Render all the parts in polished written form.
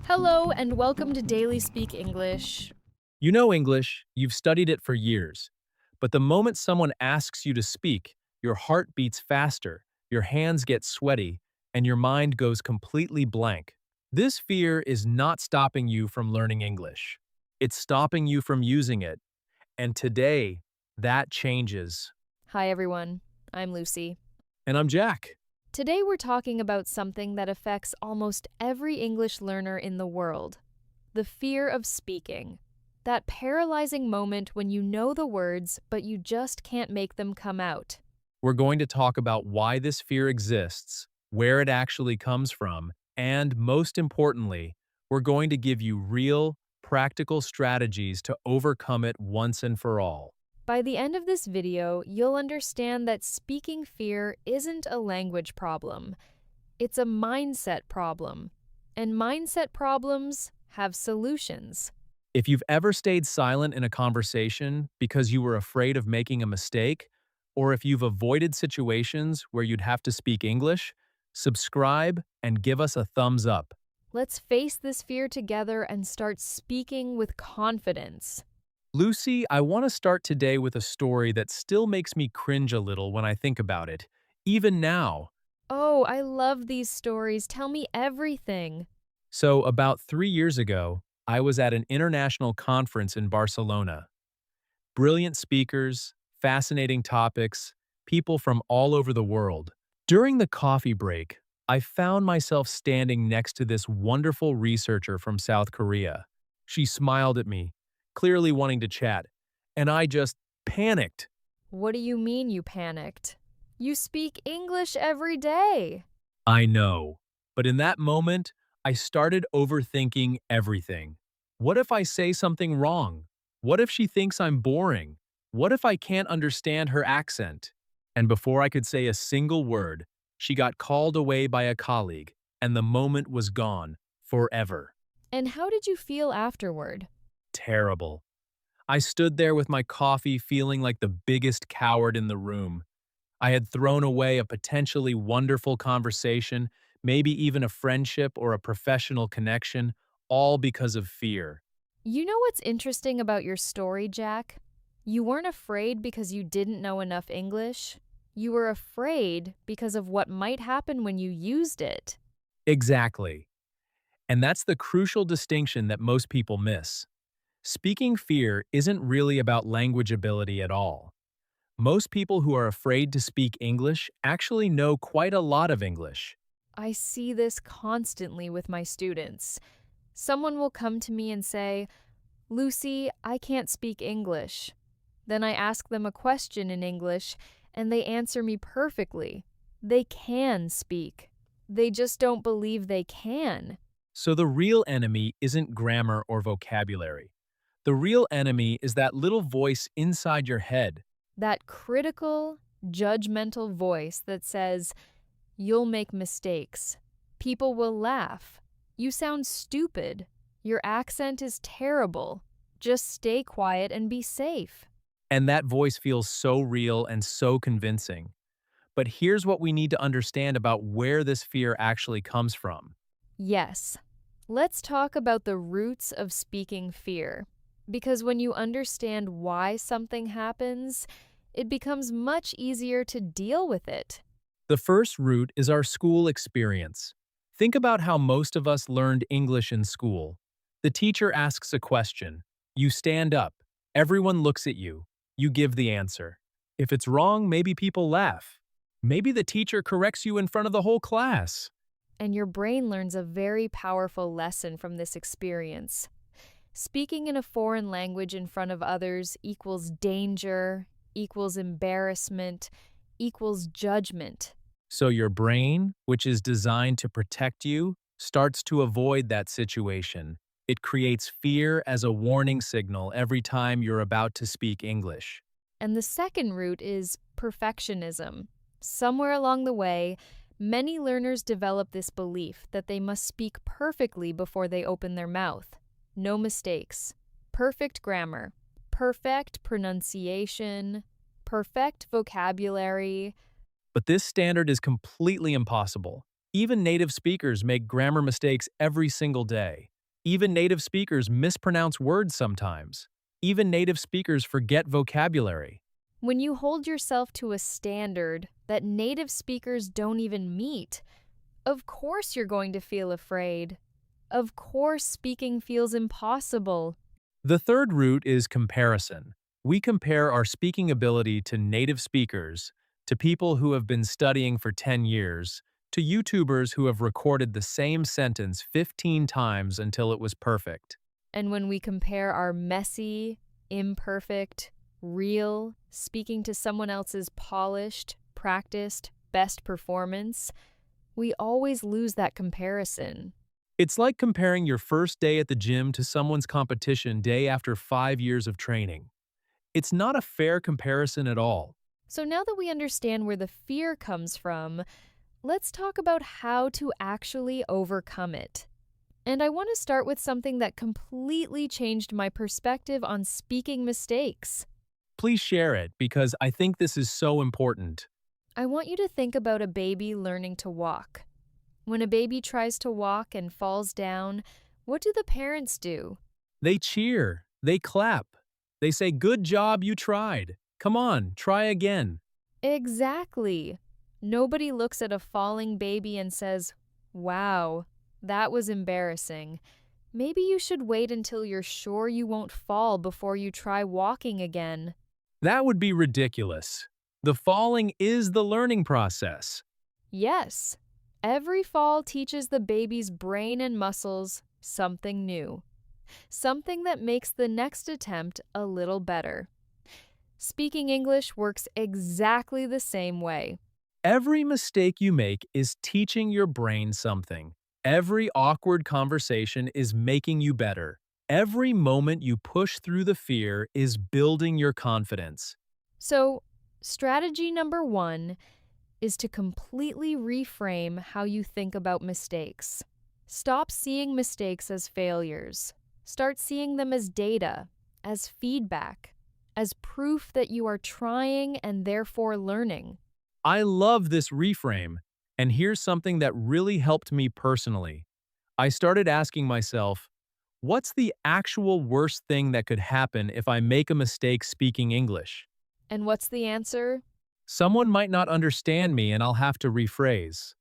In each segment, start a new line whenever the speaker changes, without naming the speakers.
Hello and welcome to Daily Speak English.
You know English, you've studied it for years. But the moment someone asks you to speak, your heart beats faster, your hands get sweaty, and your mind goes completely blank. This fear is not stopping you from learning English. It's stopping you from using it. And today, that changes.
Hi everyone, I'm Lucy.
And I'm Jack.
Today we're talking about something that affects almost every English learner in the world: the fear of speaking. That paralyzing moment when you know the words but you just can't make them come out.
We're going to talk about why this fear exists, where it actually comes from, and most importantly, we're going to give you real, practical strategies to overcome it once and for all.
By the end of this video, you'll understand that speaking fear isn't a language problem. It's a mindset problem. And mindset problems have solutions.
If you've ever stayed silent in a conversation because you were afraid of making a mistake, or if you've avoided situations where you'd have to speak English, subscribe and give us a thumbs up.
Let's face this fear together and start speaking with confidence.
Lucy, I want to start today with a story that still makes me cringe a little when I think about it, even now.
Oh, I love these stories. Tell me everything.
So, about 3 years ago, I was at an international conference in Barcelona. Brilliant speakers, fascinating topics, people from all over the world. During the coffee break, I found myself standing next to this wonderful researcher from South Korea. She smiled at me, clearly wanting to chat, and I just panicked.
What do you mean you panicked? You speak English every day.
I know, but in that moment, I started overthinking everything. What if I say something wrong? What if she thinks I'm boring? What if I can't understand her accent? And before I could say a single word, she got called away by a colleague, and the moment was gone forever.
And how did you feel afterward?
Terrible. I stood there with my coffee feeling like the biggest coward in the room. I had thrown away a potentially wonderful conversation, maybe even a friendship or a professional connection, all because of fear.
You know what's interesting about your story, Jack? You weren't afraid because you didn't know enough English. You were afraid because of what might happen when you used it.
Exactly. And that's the crucial distinction that most people miss. Speaking fear isn't really about language ability at all. Most people who are afraid to speak English actually know quite a lot of English.
I see this constantly with my students. Someone will come to me and say, "Lucy, I can't speak English." Then I ask them a question in English, and they answer me perfectly. They can speak. They just don't believe they can.
So the real enemy isn't grammar or vocabulary. The real enemy is that little voice inside your head.
That critical, judgmental voice that says, "You'll make mistakes. People will laugh. You sound stupid. Your accent is terrible. Just stay quiet and be safe."
And that voice feels so real and so convincing. But here's what we need to understand about where this fear actually comes from.
Yes, let's talk about the roots of speaking fear. Because when you understand why something happens, it becomes much easier to deal with it.
The first root is our school experience. Think about how most of us learned English in school. The teacher asks a question. You stand up. Everyone looks at you. You give the answer. If it's wrong, maybe people laugh. Maybe the teacher corrects you in front of the whole class.
And your brain learns a very powerful lesson from this experience. Speaking in a foreign language in front of others equals danger, equals embarrassment, equals judgment.
So your brain, which is designed to protect you, starts to avoid that situation. It creates fear as a warning signal every time you're about to speak English.
And the second root is perfectionism. Somewhere along the way, many learners develop this belief that they must speak perfectly before they open their mouth. No mistakes. Perfect grammar. Perfect pronunciation. Perfect vocabulary.
But this standard is completely impossible. Even native speakers make grammar mistakes every single day. Even native speakers mispronounce words sometimes. Even native speakers forget vocabulary.
When you hold yourself to a standard that native speakers don't even meet, of course you're going to feel afraid. Of course speaking feels impossible.
The third route is comparison. We compare our speaking ability to native speakers, to people who have been studying for 10 years, to YouTubers who have recorded the same sentence 15 times until it was perfect.
And when we compare our messy, imperfect, real speaking to someone else's polished, practiced, best performance, we always lose that comparison.
It's like comparing your first day at the gym to someone's competition day after 5 years of training. It's not a fair comparison at all.
So now that we understand where the fear comes from, let's talk about how to actually overcome it. And I want to start with something that completely changed my perspective on speaking mistakes.
Please share it because I think this is so important.
I want you to think about a baby learning to walk. When a baby tries to walk and falls down, what do the parents do?
They cheer, they clap, they say, "Good job, you tried. Come on, try again."
Exactly. Nobody looks at a falling baby and says, "Wow, that was embarrassing. Maybe you should wait until you're sure you won't fall before you try walking again."
That would be ridiculous. The falling is the learning process.
Yes, every fall teaches the baby's brain and muscles something new, something that makes the next attempt a little better. Speaking English works exactly the same way.
Every mistake you make is teaching your brain something. Every awkward conversation is making you better. Every moment you push through the fear is building your confidence.
So, strategy number one is to completely reframe how you think about mistakes. Stop seeing mistakes as failures. Start seeing them as data, as feedback, as proof that you are trying and therefore learning.
I love this reframe, and here's something that really helped me personally. I started asking myself, what's the actual worst thing that could happen if I make a mistake speaking English?
And what's the answer?
Someone might not understand me and I'll have to rephrase.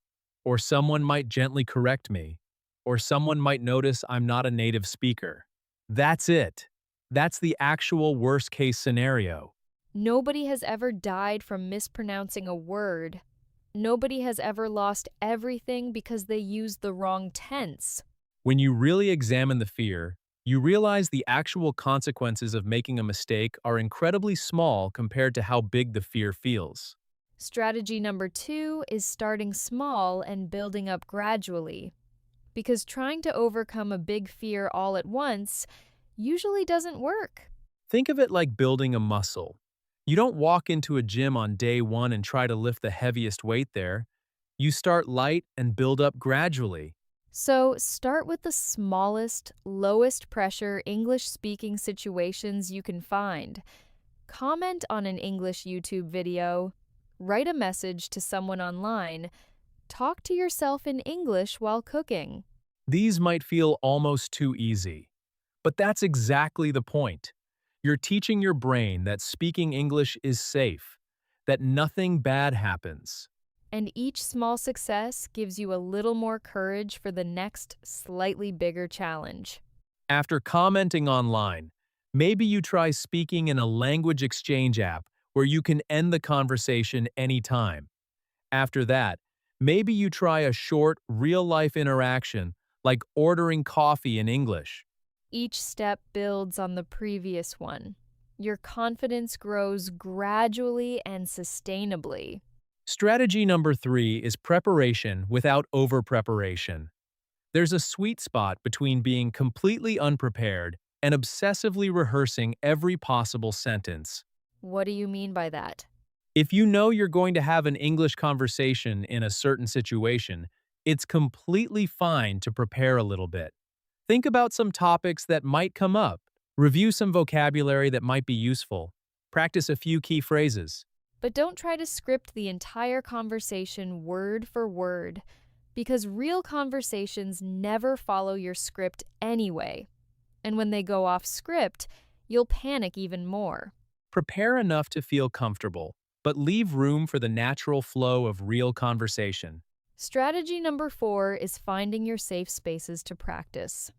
Or someone might gently correct me. Or someone might notice I'm not a native speaker. That's it. That's the actual worst case scenario.
Nobody has ever died from mispronouncing a word. Nobody has ever lost everything because they used the wrong tense.
When you really examine the fear, you realize the actual consequences of making a mistake are incredibly small compared to how big the fear feels.
Strategy number two is starting small and building up gradually. Because trying to overcome a big fear all at once usually doesn't work.
Think of it like building a muscle. You don't walk into a gym on day one and try to lift the heaviest weight there. You start light and build up gradually.
So start with the smallest, lowest pressure English speaking situations you can find. Comment on an English YouTube video. Write a message to someone online. Talk to yourself in English while cooking.
These might feel almost too easy, but that's exactly the point. You're teaching your brain that speaking English is safe, that nothing bad happens.
And each small success gives you a little more courage for the next, slightly bigger challenge.
After commenting online, maybe you try speaking in a language exchange app where you can end the conversation anytime. After that, maybe you try a short, real-life interaction like ordering coffee in English.
Each step builds on the previous one. Your confidence grows gradually and sustainably.
Strategy number 3 is preparation without over-preparation. There's a sweet spot between being completely unprepared and obsessively rehearsing every possible sentence.
What do you mean by that?
If you know you're going to have an English conversation in a certain situation, it's completely fine to prepare a little bit. Think about some topics that might come up. Review some vocabulary that might be useful. Practice a few key phrases.
But don't try to script the entire conversation word for word. Because real conversations never follow your script anyway. And when they go off script, you'll panic even more.
Prepare enough to feel comfortable, but leave room for the natural flow of real conversation.
Strategy number 4 is finding your safe spaces to practice.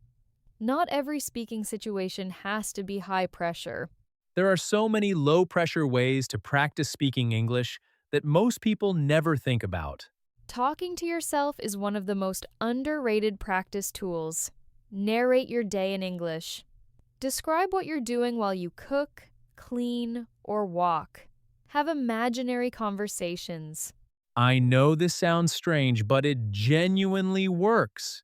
Not every speaking situation has to be high pressure.
There are so many low-pressure ways to practice speaking English that most people never think about.
Talking to yourself is one of the most underrated practice tools. Narrate your day in English. Describe what you're doing while you cook, clean, or walk. Have imaginary conversations.
I know this sounds strange, but it genuinely works.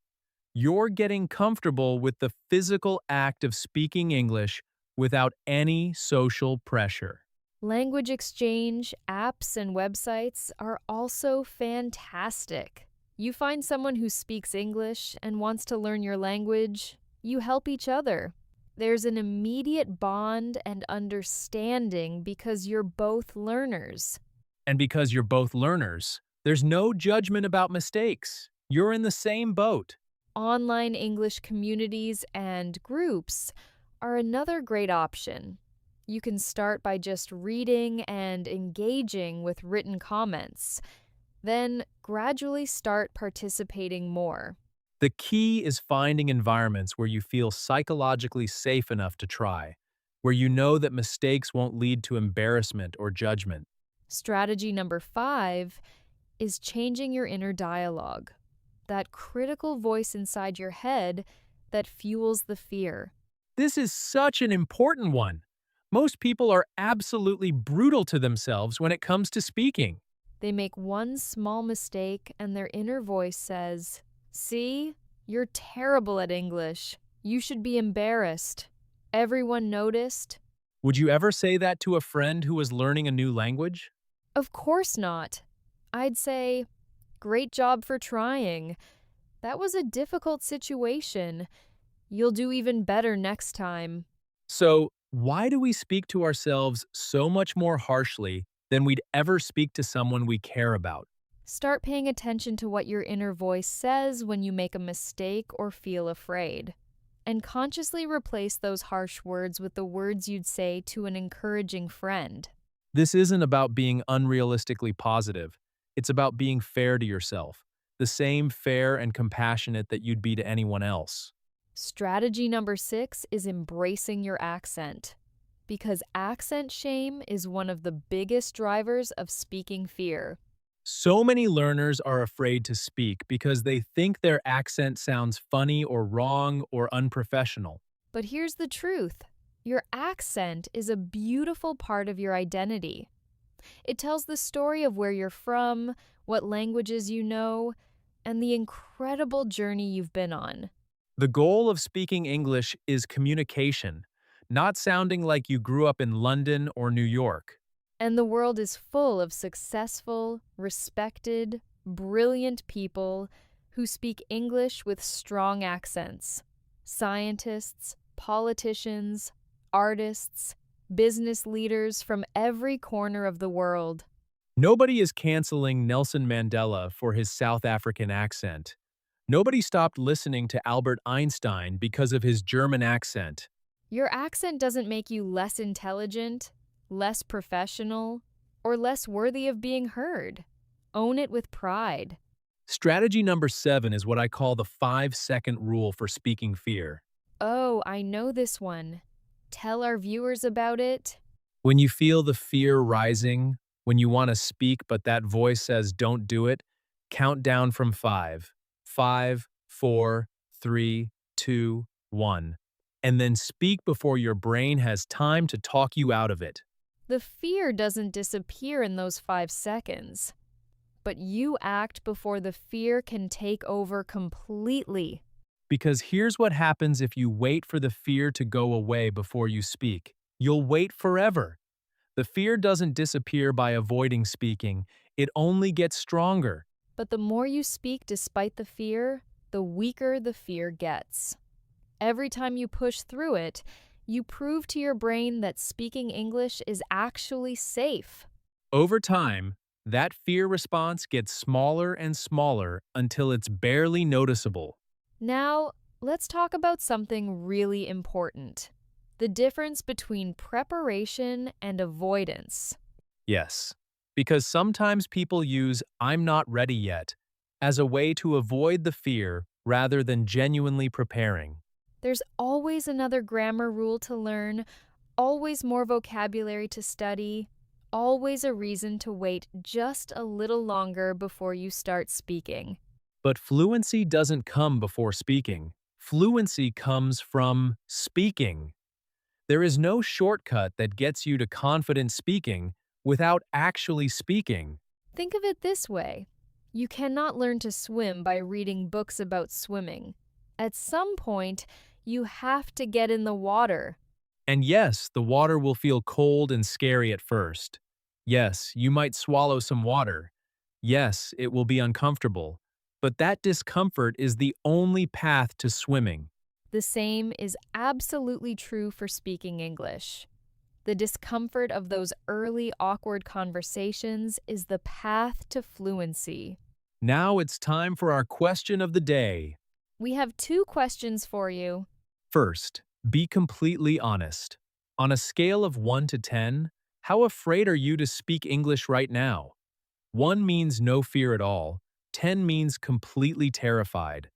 You're getting comfortable with the physical act of speaking English without any social pressure.
Language exchange, apps, and websites are also fantastic. You find someone who speaks English and wants to learn your language, you help each other. There's an immediate bond and understanding because you're both learners.
And because you're both learners, there's no judgment about mistakes. You're in the same boat.
Online English communities and groups are another great option. You can start by just reading and engaging with written comments, then gradually start participating more.
The key is finding environments where you feel psychologically safe enough to try, where you know that mistakes won't lead to embarrassment or judgment.
Strategy number 5 is changing your inner dialogue, that critical voice inside your head that fuels the fear.
This is such an important one. Most people are absolutely brutal to themselves when it comes to speaking.
They make one small mistake and their inner voice says, "See, you're terrible at English. You should be embarrassed. Everyone noticed."
Would you ever say that to a friend who was learning a new language?
Of course not. I'd say, "Great job for trying. That was a difficult situation. You'll do even better next time."
So, why do we speak to ourselves so much more harshly than we'd ever speak to someone we care about?
Start paying attention to what your inner voice says when you make a mistake or feel afraid, and consciously replace those harsh words with the words you'd say to an encouraging friend.
This isn't about being unrealistically positive. It's about being fair to yourself, the same fair and compassionate that you'd be to anyone else.
Strategy number 6 is embracing your accent, because accent shame is one of the biggest drivers of speaking fear.
So many learners are afraid to speak because they think their accent sounds funny or wrong or unprofessional.
But here's the truth. Your accent is a beautiful part of your identity. It tells the story of where you're from, what languages you know, and the incredible journey you've been on.
The goal of speaking English is communication, not sounding like you grew up in London or New York.
And the world is full of successful, respected, brilliant people who speak English with strong accents. Scientists, politicians, artists, business leaders from every corner of the world.
Nobody is canceling Nelson Mandela for his South African accent. Nobody stopped listening to Albert Einstein because of his German accent.
Your accent doesn't make you less intelligent, less professional, or less worthy of being heard. Own it with pride.
Strategy number 7 is what I call the 5-second rule for speaking fear.
Oh, I know this one. Tell our viewers about it.
When you feel the fear rising, when you want to speak but that voice says don't do it, count down from 5. 5, 4, 3, 2, 1. And then speak before your brain has time to talk you out of it.
The fear doesn't disappear in those 5 seconds, but you act before the fear can take over completely.
Because here's what happens if you wait for the fear to go away before you speak. You'll wait forever. The fear doesn't disappear by avoiding speaking. It only gets stronger.
But the more you speak despite the fear, the weaker the fear gets. Every time you push through it, you prove to your brain that speaking English is actually safe.
Over time, That fear response gets smaller and smaller until it's barely noticeable.
Now, let's talk about something really important: the difference between preparation and avoidance.
Yes, because sometimes people use "I'm not ready yet" as a way to avoid the fear rather than genuinely preparing.
There's always another grammar rule to learn, always more vocabulary to study, always a reason to wait just a little longer before you start speaking.
But fluency doesn't come before speaking. Fluency comes from speaking. There is no shortcut that gets you to confident speaking without actually speaking.
Think of it this way: you cannot learn to swim by reading books about swimming. At some point, you have to get in the water.
And yes, the water will feel cold and scary at first. Yes, you might swallow some water. Yes, it will be uncomfortable. But that discomfort is the only path to swimming.
The same is absolutely true for speaking English. The discomfort of those early awkward conversations is the path to fluency.
Now it's time for our question of the day.
We have two questions for you.
First, be completely honest. On a scale of 1 to 10, how afraid are you to speak English right now? 1 means no fear at all. 10 means completely terrified.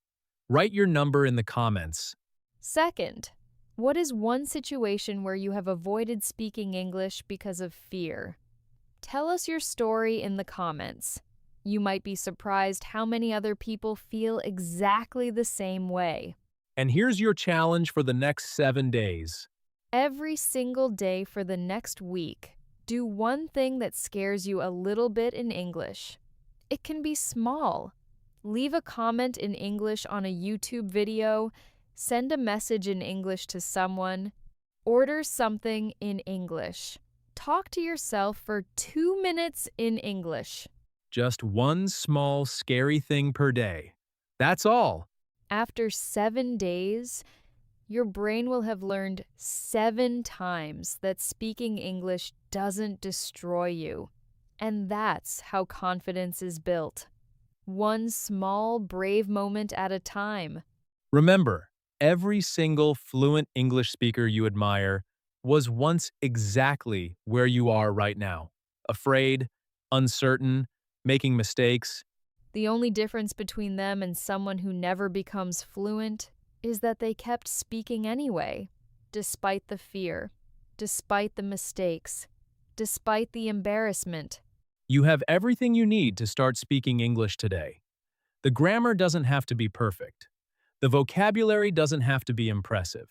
Write your number in the comments.
Second, what is one situation where you have avoided speaking English because of fear? Tell us your story in the comments. You might be surprised how many other people feel exactly the same way.
And here's your challenge for the next 7 days.
Every single day for the next week, do one thing that scares you a little bit in English. It can be small. Leave a comment in English on a YouTube video, send a message in English to someone, order something in English. Talk to yourself for 2 minutes in English.
Just one small, scary thing per day. That's all.
After 7 days, your brain will have learned 7 times that speaking English doesn't destroy you. And that's how confidence is built. One small, brave moment at a time.
Remember, every single fluent English speaker you admire was once exactly where you are right now. Afraid, uncertain, making mistakes.
The only difference between them and someone who never becomes fluent is that they kept speaking anyway, despite the fear, despite the mistakes, despite the embarrassment.
You have everything you need to start speaking English today. The grammar doesn't have to be perfect. The vocabulary doesn't have to be impressive.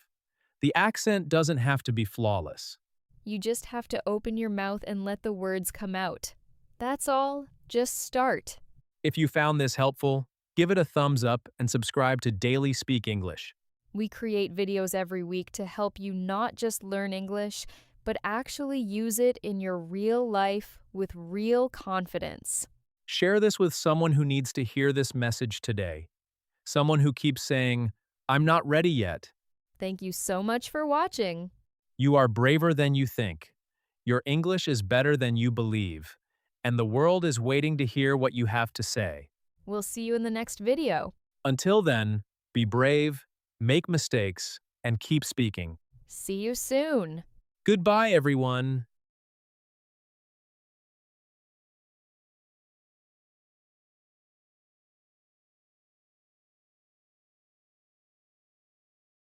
The accent doesn't have to be flawless.
You just have to open your mouth and let the words come out. That's all. Just start.
If you found this helpful, give it a thumbs up and subscribe to Daily Speak English.
We create videos every week to help you not just learn English, but actually use it in your real life with real confidence.
Share this with someone who needs to hear this message today. Someone who keeps saying, "I'm not ready yet."
Thank you so much for watching.
You are braver than you think. Your English is better than you believe. And the world is waiting to hear what you have to say.
We'll see you in the next video.
Until then, be brave, make mistakes, and keep speaking.
See you soon.
Goodbye, everyone.